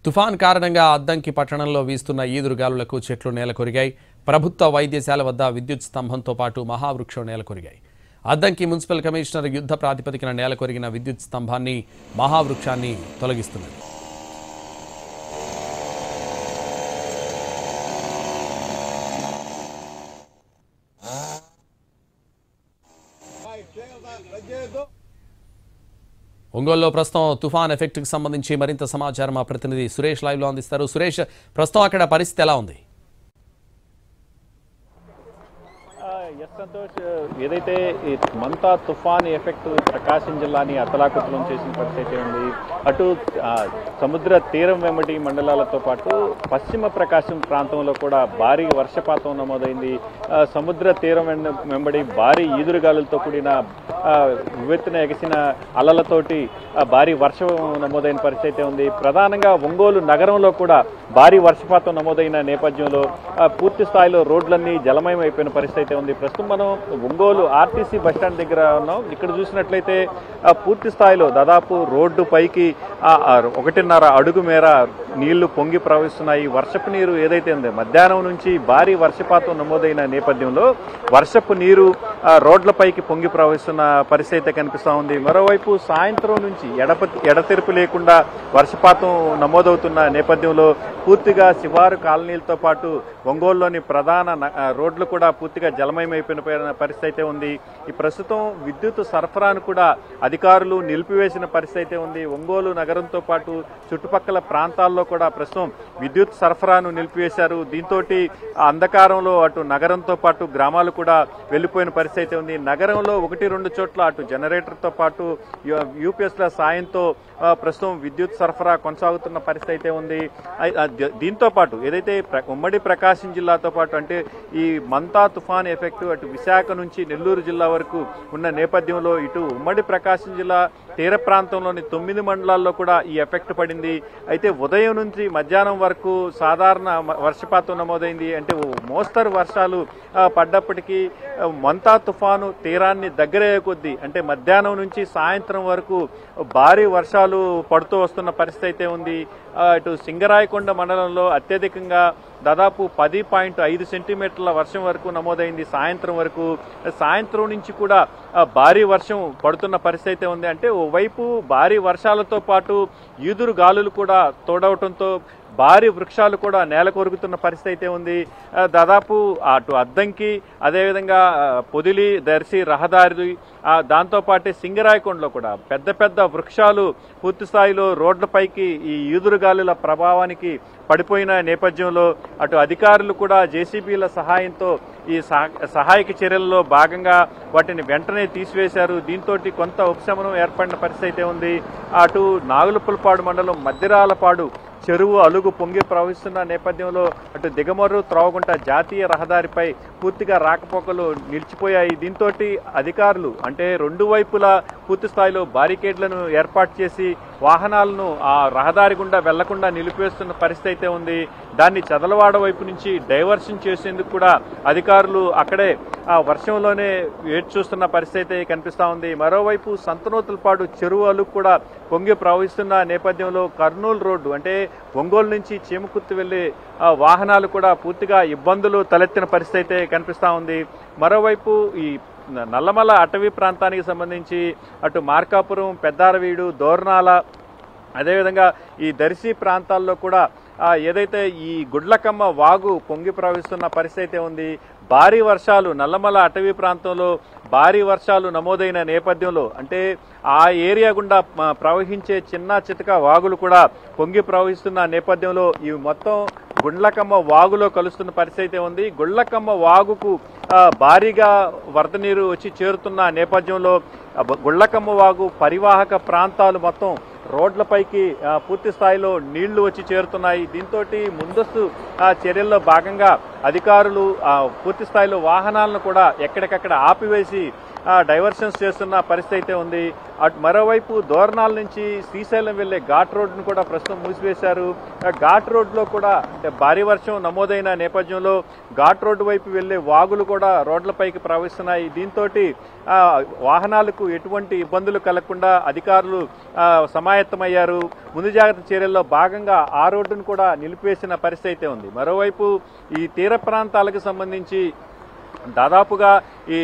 తుఫాన్ కారణంగా అద్దంకి పట్టణంలో వీస్తున్న ఈదురుగాలులకు చెట్లు నేలకొరిగాయి. ప్రభుత్వ వైద్యశాల వద్ద విద్యుత్ స్తంభంతో పాటు మహావృక్షం నేలకొరిగాయి. అద్దంకి మున్సిపల్ కమిషనర్ యుద్ధ ప్రాతిపదికన నేలకొరిగిన విద్యుత్ స్తంభాన్ని మహావృక్షాన్ని తొలగిస్తున్నది. ఒంగోలులో ప్రస్తుతం తుఫాన్ ఎఫెక్ట్కి సంబంధించి మరింత సమాచారం మా ప్రతినిధి సురేష్ లైవ్లో అందిస్తారు. సురేష్, ప్రస్తుతం అక్కడ పరిస్థితి ఎలా ఉంది? సంతోష్, ఏదైతే ఈ మంతా తుఫాన్ ఎఫెక్ట్ ప్రకాశం జిల్లాని అతలాకుతలం చేసిన పరిస్థితి ఉంది. అటు సముద్ర తీరం వెంబడి మండలాలతో పాటు పశ్చిమ ప్రకాశం ప్రాంతంలో కూడా భారీ వర్షపాతం నమోదైంది. సముద్ర తీరం వెంబడి భారీ ఈదురుగాలులతో కూడిన వివెత్తున ఎగసిన అలలతోటి భారీ వర్షం నమోదైన పరిస్థితి ఉంది. ప్రధానంగా ఒంగోలు నగరంలో కూడా భారీ వర్షపాతం నమోదైన నేపథ్యంలో పూర్తి స్థాయిలో రోడ్లన్నీ జలమయం అయిపోయిన పరిస్థితి ఉంది. ప్రస్తుతం మనం ఒంగోలు ఆర్టీసీ బస్టాండ్ దగ్గర ఉన్నాం. ఇక్కడ చూసినట్లయితే పూర్తి స్థాయిలో దాదాపు రోడ్డు పైకి 1.5 అడుగు మేర నీళ్లు పొంగి ప్రవహిస్తున్నాయి. వర్షపు నీరు ఏదైతే ఉందో మధ్యాహ్నం నుంచి భారీ వర్షపాతం నమోదైన నేపథ్యంలో వర్షపు నీరు రోడ్లపైకి పొంగి ప్రవహిస్తున్న పరిస్థితి కనిపిస్తూ ఉంది. మరోవైపు సాయంత్రం నుంచి ఎడతెరిపి లేకుండా వర్షపాతం నమోదవుతున్న నేపథ్యంలో పూర్తిగా శివారు కాలనీలతో పాటు ఒంగోలులోని ప్రధాన రోడ్లు కూడా పూర్తిగా జలమయమైపోయిన పరిస్థితి ఉంది. ఈ ప్రస్తుతం విద్యుత్ సరఫరాను కూడా అధికారులు నిలిపివేసిన పరిస్థితి ఉంది. ఒంగోలు నగరంతో పాటు చుట్టుపక్కల ప్రాంతాల్లో కూడా ప్రస్తుతం విద్యుత్ సరఫరాను నిలిపివేశారు. దీంతో అంధకారంలో అటు నగరంతో పాటు గ్రామాలు కూడా వెళ్లిపోయిన పరిస్థితి ఉంది. నగరంలో 1-2 చోట్ల అటు జనరేటర్తో పాటు యూపీఎస్ల సాయంతో ప్రస్తుతం విద్యుత్ సరఫరా కొనసాగుతున్న పరిస్థితి ఉంది. దీంతో పాటు ఏదైతే ఉమ్మడి ప్రకాశం జిల్లాతో పాటు అంటే ఈ మంతా తుఫాన్ ఎఫెక్ట్ అటు విశాఖ నుంచి నెల్లూరు జిల్లా వరకు ఉన్న నేపథ్యంలో ఇటు ఉమ్మడి ప్రకాశం జిల్లా తీర ప్రాంతంలోని 9 మండలాల్లో కూడా ఈ ఎఫెక్ట్ పడింది. అయితే ఉదయం నుంచి మధ్యాహ్నం వరకు సాధారణ వర్షపాతం నమోదైంది. అంటే మోస్తరు వర్షాలు పడ్డప్పటికీ మంతా తుఫాను తీరాన్ని దగ్గరయ్యే కొద్దీ అంటే మధ్యాహ్నం నుంచి సాయంత్రం వరకు భారీ వర్షాలు పడుతూ వస్తున్న పరిస్థితి ఉంది. ఇటు సింగరాయకొండ మండలంలో అత్యధికంగా దాదాపు 10.5 సెంటీమీటర్ల వర్షం వరకు నమోదైంది. సాయంత్రం నుంచి కూడా భారీ వర్షం పడుతున్న పరిస్థితి ఉంది. అంటే ఓవైపు భారీ వర్షాలతో పాటు ఈదురు గాలులు కూడా తోడవటంతో భారీ వృక్షాలు కూడా నేల కొరుగుతున్న పరిస్థితి ఉంది. దాదాపు అటు అద్దంకి అదేవిధంగా పొదిలి దర్శి రహదారి దాంతోపాటే సింగరాయకొండలో కూడా పెద్ద వృక్షాలు పూర్తి స్థాయిలో రోడ్లపైకి ఈ ఈదురుగాలుల ప్రభావానికి పడిపోయిన నేపథ్యంలో అటు అధికారులు కూడా జేసీబీల సహాయంతో ఈ సహాయక చర్యల్లో భాగంగా వాటిని వెంటనే తీసివేశారు. దీంతో కొంత ఉపశమనం ఏర్పడిన పరిస్థితి ఉంది. అటు నాగులపులపాడు మండలం మద్దిరాలపాడు చెరువు అలుగు పొంగి ప్రవహిస్తున్న నేపథ్యంలో అటు దిగమర్రు త్రోవగుంట జాతీయ రహదారిపై పూర్తిగా రాకపోకలు నిలిచిపోయాయి. దీంతో అధికారులు అంటే 2 వైపులా పూర్తి స్థాయిలో బారికేడ్లను ఏర్పాటు చేసి వాహనాలను ఆ రహదారి గుండా వెళ్లకుండా నిలిపివేస్తున్న పరిస్థితి ఉంది. దాన్ని చదలవాడ వైపు నుంచి డైవర్షన్ చేసేందుకు కూడా అధికారులు అక్కడే ఆ వర్షంలోనే వేచి చూస్తున్న పరిస్థితి కనిపిస్తూ ఉంది. మరోవైపు సంతనూతలపాడు చెరువు అలుగు కూడా పొంగి ప్రవహిస్తున్న నేపథ్యంలో కర్నూలు రోడ్డు అంటే ఒంగోలు నుంచి చీమకుర్తి వెళ్లే వాహనాలు కూడా పూర్తిగా ఇబ్బందులు తలెత్తిన పరిస్థితి కనిపిస్తూ ఉంది. మరోవైపు ఈ నల్లమల అటవీ ప్రాంతానికి సంబంధించి అటు మార్కాపురం, పెద్దారవీడు, దోర్నాల అదేవిధంగా ఈ దర్శి ప్రాంతాల్లో కూడా ఏదైతే ఈ గుడ్లకమ్మ వాగు పొంగి ప్రవహిస్తున్న పరిస్థితి ఉంది. భారీ వర్షాలు నల్లమల అటవీ ప్రాంతంలో భారీ వర్షాలు నమోదైన నేపథ్యంలో అంటే ఆ ఏరియా గుండా ప్రవహించే చిన్న చితక వాగులు కూడా పొంగి ప్రవహిస్తున్న నేపథ్యంలో ఇవి మొత్తం గుండ్లకమ్మ వాగులో కలుస్తున్న పరిస్థితి ఉంది. గుండ్లకమ్మ వాగుకు భారీగా వరద నీరు వచ్చి చేరుతున్న నేపథ్యంలో గుండ్లకమ్మ వాగు పరివాహక ప్రాంతాలు మొత్తం రోడ్లపైకి పూర్తి స్థాయిలో నీళ్లు వచ్చి చేరుతున్నాయి. దీంతో ముందస్తు చర్యల్లో భాగంగా అధికారులు పూర్తి స్థాయిలో వాహనాలను కూడా ఎక్కడికక్కడ ఆపివేసి డైవర్షన్స్ చేస్తున్న పరిస్థితి ఉంది. మరోవైపు దోర్నాల నుంచి శ్రీశైలం వెళ్లే ఘాట్ రోడ్డును కూడా ప్రస్తుతం మూసివేశారు. ఘాట్ రోడ్లో కూడా అంటే భారీ వర్షం నమోదైన నేపథ్యంలో ఘాట్ రోడ్డు వైపు వెళ్లే వాగులు కూడా రోడ్లపైకి ప్రవహిస్తున్నాయి. దీంతో వాహనాలకు ఎటువంటి ఇబ్బందులు కలగకుండా అధికారులు సమాయత్తం సమాయత్తమయ్యారు. ముందు జాగ్రత్త చర్యల్లో భాగంగా ఆ రోడ్డును కూడా నిలిపివేసిన పరిస్థితి అయితే ఉంది. మరోవైపు ఈ తీర ప్రాంతాలకు సంబంధించి దాదాపుగా ఈ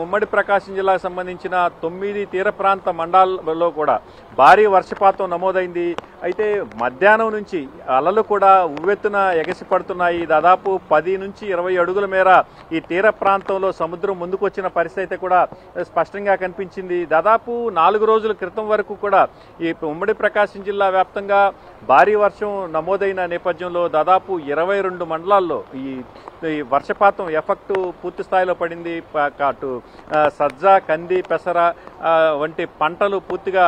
ఉమ్మడి ప్రకాశం జిల్లాకు సంబంధించిన 9 తీర ప్రాంత మండలాల్లో కూడా భారీ వర్షపాతం నమోదైంది. అయితే మధ్యాహ్నం నుంచి అలలు కూడా ఉవ్వెత్తున ఎగసి పడుతున్నాయి. దాదాపు 10 నుంచి 20 అడుగుల మేర ఈ తీర ప్రాంతంలో సముద్రం ముందుకు వచ్చిన పరిస్థితి కూడా స్పష్టంగా కనిపించింది. దాదాపు 4 రోజుల క్రితం వరకు కూడా ఈ ఉమ్మడి ప్రకాశం జిల్లా వ్యాప్తంగా భారీ వర్షం నమోదైన నేపథ్యంలో దాదాపు 22 మండలాల్లో ఈ వర్షపాతం ఎఫెక్ట్ పూర్తి స్థాయిలో పడింది. అటు సజ్జ, కంది, పెసర వంటి పంటలు పూర్తిగా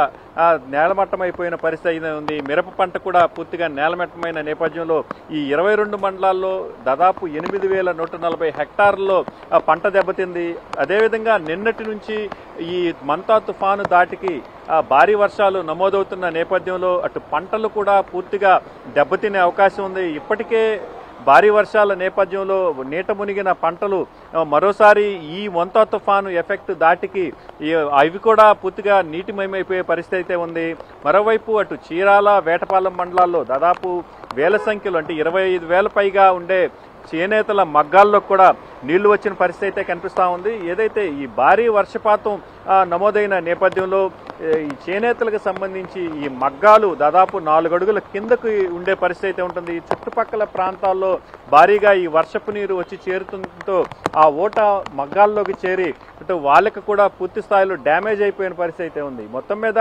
నేలమట్టమైపోయిన పరిస్థితి ఉంది. మిరప పంట కూడా పూర్తిగా నేలమట్టమైన నేపథ్యంలో ఈ 22 మండలాల్లో దాదాపు 8,140 హెక్టార్లలో పంట దెబ్బతింది. అదేవిధంగా నిన్నటి నుంచి ఈ మంతా తుఫాను దాటికి భారీ వర్షాలు నమోదవుతున్న నేపథ్యంలో అటు పంటలు కూడా పూర్తిగా దెబ్బతినే అవకాశం ఉంది. ఇప్పటికే భారీ వర్షాల నేపథ్యంలో నీట మునిగిన పంటలు మరోసారి ఈ మంతా తుఫాను ఎఫెక్ట్ దాటికి అవి కూడా పూర్తిగా నీటిమయమైపోయే పరిస్థితి అయితే ఉంది. మరోవైపు అటు చీరాల, వేటపాలెం మండలాల్లో దాదాపు వేల సంఖ్యలో అంటే 25,000 పైగా ఉండే చేనేతల మగ్గాల్లో కూడా నీళ్లు వచ్చిన పరిస్థితి అయితే కనిపిస్తూ ఉంది. ఏదైతే ఈ భారీ వర్షపాతం నమోదైన నేపథ్యంలో ఈ చేనేతలకు సంబంధించి ఈ మగ్గాలు దాదాపు 4 అడుగుల కిందకు ఉండే పరిస్థితి అయితే ఉంటుంది. చుట్టుపక్కల ప్రాంతాల్లో భారీగా ఈ వర్షపు నీరు వచ్చి చేరుతుండటంతో ఆ ఓట మగ్గాల్లోకి చేరి అటు వాళ్ళకి కూడా పూర్తి స్థాయిలో డ్యామేజ్ అయిపోయిన పరిస్థితి అయితే ఉంది. మొత్తం మీద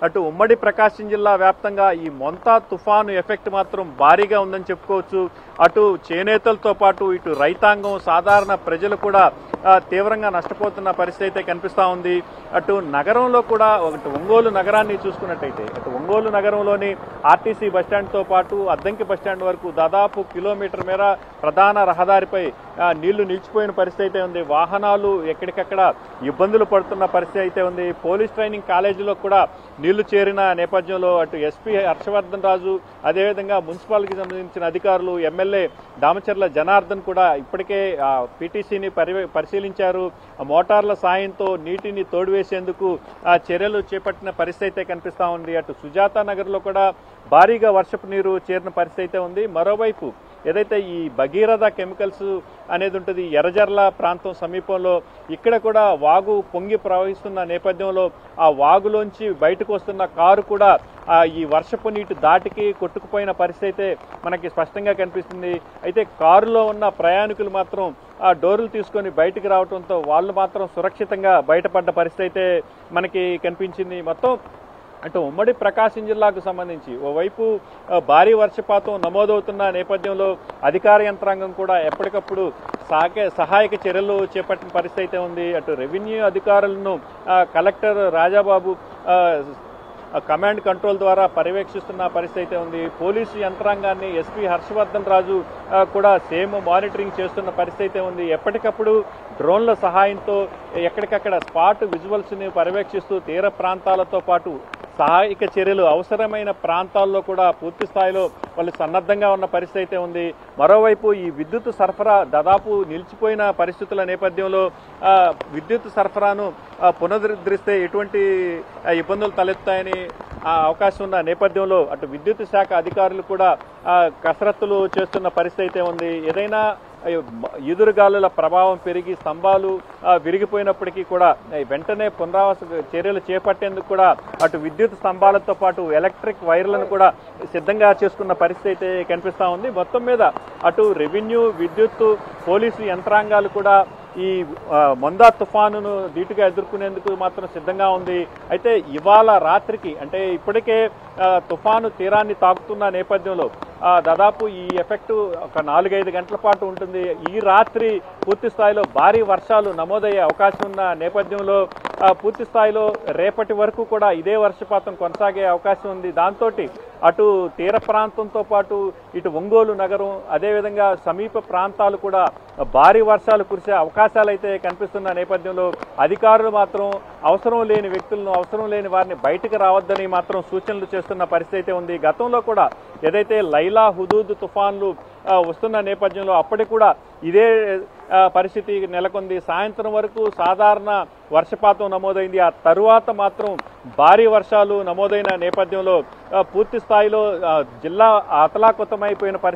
అటు ఉమ్మడి ప్రకాశం జిల్లా వ్యాప్తంగా ఈ మంతా తుఫాను ఎఫెక్ట్ మాత్రం భారీగా ఉందని చెప్పుకోవచ్చు. అటు చేనేతలతో పాటు ఇటు రైతాంగం, సాధారణ ప్రజలు కూడా తీవ్రంగా నష్టపోతున్న పరిస్థితి అయితే కనిపిస్తూ ఉంది. అటు నగరంలో కూడా ఒంగోలు నగరాన్ని చూసుకున్నట్టయితే అటు ఒంగోలు నగరంలోని ఆర్టీసీ బస్టాండ్తో పాటు అద్దంకి బస్టాండ్ వరకు దాదాపు కిలోమీటర్ మేర ప్రధాన రహదారిపై నీళ్లు నిలిచిపోయిన పరిస్థితి అయితే ఉంది. వాహనాలు ఎక్కడికక్కడ ఇబ్బందులు పడుతున్న పరిస్థితి అయితే ఉంది. పోలీస్ ట్రైనింగ్ కాలేజీలో కూడా నీళ్లు చేరిన నేపథ్యంలో అటు ఎస్పీ హర్షవర్ధన్ రాజు, అదేవిధంగా మున్సిపాలిటీకి సంబంధించిన అధికారులు, ఎమ్మెల్యే దామచర్ల జనార్దన్ కూడా ఇప్పటికే పీటీసీని పరిశీలించారు. మోటార్ల సాయంతో నీటిని తోడివేసేందుకు చర్యలు చేపట్టిన పరిస్థితి అయితే కనిపిస్తూ ఉంది. అటు సుజాత నగర్లో కూడా భారీగా వర్షపు నీరు చేరిన పరిస్థితి అయితే ఉంది. మరోవైపు ఏదైతే ఈ భగీరథ కెమికల్స్ అనేది ఉంటుంది ఎర్రజర్ల ప్రాంతం సమీపంలో ఇక్కడ కూడా వాగు పొంగి ప్రవహిస్తున్న నేపథ్యంలో ఆ వాగులోంచి బయటకు వస్తున్న కారు కూడా ఈ వర్షపు నీటి దాటికి కొట్టుకుపోయిన పరిస్థితి మనకి స్పష్టంగా కనిపిస్తుంది. అయితే కారులో ఉన్న ప్రయాణికులు మాత్రం ఆ డోర్లు తీసుకొని బయటికి రావడంతో వాళ్ళు మాత్రం సురక్షితంగా బయటపడ్డ పరిస్థితి మనకి కనిపించింది. మొత్తం అంటే ఉమ్మడి ప్రకాశం జిల్లాకు సంబంధించి ఓవైపు భారీ వర్షపాతం నమోదవుతున్న నేపథ్యంలో అధికార యంత్రాంగం కూడా ఎప్పటికప్పుడు సహాయక చర్యలు చేపట్టిన పరిస్థితి ఉంది. అటు రెవెన్యూ అధికారులను కలెక్టర్ రాజాబాబు కమాండ్ కంట్రోల్ ద్వారా పర్యవేక్షిస్తున్న పరిస్థితి ఉంది. పోలీసు యంత్రాంగాన్ని ఎస్పీ హర్షవర్ధన్ రాజు కూడా సేమ్ మానిటరింగ్ చేస్తున్న పరిస్థితి ఉంది. ఎప్పటికప్పుడు డ్రోన్ల సహాయంతో ఎక్కడికక్కడ స్పాట్ విజువల్స్ని పర్యవేక్షిస్తూ తీర ప్రాంతాలతో పాటు సహాయక చర్యలు అవసరమైన ప్రాంతాల్లో కూడా పూర్తి స్థాయిలో వాళ్ళు సన్నద్ధంగా ఉన్న పరిస్థితి ఉంది. మరోవైపు ఈ విద్యుత్ సరఫరా దాదాపు నిలిచిపోయిన పరిస్థితుల నేపథ్యంలో విద్యుత్ సరఫరాను పునరుద్ధరిస్తే ఎటువంటి ఇబ్బందులు తలెత్తాయని అవకాశం ఉన్న నేపథ్యంలో అటు విద్యుత్ శాఖ అధికారులు కూడా కసరత్తులు చేస్తున్న పరిస్థితి ఉంది. ఏదైనా ఎదురుగాలుల ప్రభావం పెరిగి స్తంభాలు విరిగిపోయినప్పటికీ కూడా వెంటనే పునరావాస చర్యలు చేపట్టేందుకు కూడా అటు విద్యుత్ స్తంభాలతో పాటు ఎలక్ట్రిక్ వైర్లను కూడా సిద్ధంగా చేసుకున్న పరిస్థితి కనిపిస్తూ ఉంది. మొత్తం మీద అటు రెవెన్యూ, విద్యుత్, పోలీసు యంత్రాంగాలు కూడా ఈ మందా తుఫానును ధీటుగా ఎదుర్కొనేందుకు మాత్రం సిద్ధంగా ఉంది. అయితే ఇవాళ రాత్రికి అంటే ఇప్పటికే తుఫాను తీరాన్ని తాకుతున్న నేపథ్యంలో దాదాపు ఈ ఎఫెక్ట్ ఒక 4-5 గంటల పాటు ఉంటుంది. ఈ రాత్రి పూర్తి స్థాయిలో భారీ వర్షాలు నమోదయ్యే అవకాశం ఉన్న నేపథ్యంలో పూర్తి స్థాయిలో రేపటి వరకు కూడా ఇదే వర్షపాతం కొనసాగే అవకాశం ఉంది. దాంతో అటు తీర ప్రాంతంతో పాటు ఇటు ఒంగోలు నగరం అదేవిధంగా సమీప ప్రాంతాలు కూడా భారీ వర్షాలు కురిసే అవకాశాలు అయితే కనిపిస్తున్న నేపథ్యంలో అధికారులు మాత్రం అవసరం లేని వ్యక్తులను, అవసరం లేని వారిని బయటకు రావద్దని మాత్రం సూచనలు చేస్తున్న పరిస్థితి ఉంది. గతంలో కూడా ఏదైతే లైలా, హుదూద్ తుఫాన్లు వస్తున్న నేపథ్యంలో అప్పటికి కూడా ఇదే పరిస్థితి నెలకొంది. సాయంత్రం వరకు సాధారణ వర్షపాతం నమోదైంది. ఆ తరువాత మాత్రం భారీ వర్షాలు నమోదైన నేపథ్యంలో పూర్తి స్థాయిలో జిల్లా అతలాకుతమైపోయిన పరిస్థితి